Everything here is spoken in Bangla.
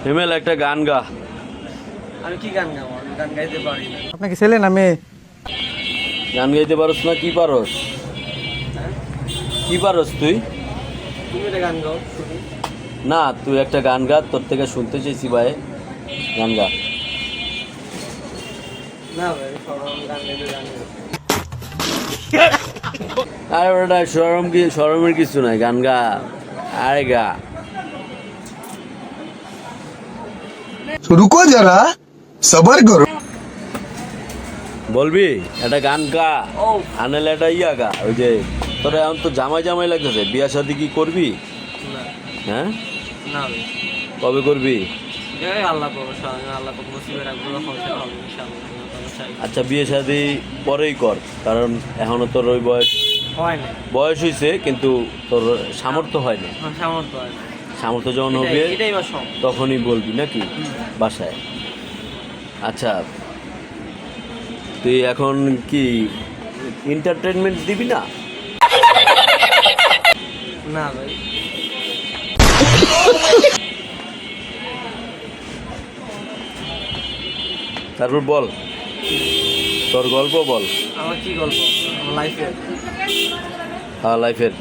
হিমেল একটা গান গা। আমি কি গান গাবো? আমি গান গাইতে পারি না। আপনাকে ছেলে না মেয়ে? গান গাইতে পারস না? কি পারস? হ্যাঁ? কি পারস তুই? তুমি একটা গান গাও শুনি। না, তুই একটা গান গা, তোর থেকে শুনতে চাইছি ভাই। গান গা। না ভাই, সরম গান গাইতে জানি না। আরে ওটা শরমের কিছু নাই, গান গা। আরে গা। रुको जरा सबर करो। বলবি একটা গান গা। ও আনেলে একটা ইয়া গা, ওই যে তোরা এখন তো জামাই জামাই লাগতেছে, বিয়া শাদি কি করবি? না হ্যাঁ, না ভাই, কবে করবি? এই আল্লাহ ভরসা, আল্লাহ তো নসিবে রাখবো, যখন সেটা হবে ইনশাআল্লাহ। আল্লাহ চাই। আচ্ছা, বিয়ে শাদি পরেই কর, কারণ এখনো তোর ওই হয় না, বয়স হয়েছে, কিন্তু তোর সামর্থ্য হয় না। আমার সামর্থ্য হয় না। সামর্থ্য যখন হবে এটাই বা সব। তখনই বলবি নাকি বাসায়? আচ্ছা, তুই এখন কি এন্টারটেনমেন্ট দিবি না? না ভাই, তারপর বল, তোর গল্প বল। আমার কি গল্প? আমার লাইফে লাইফের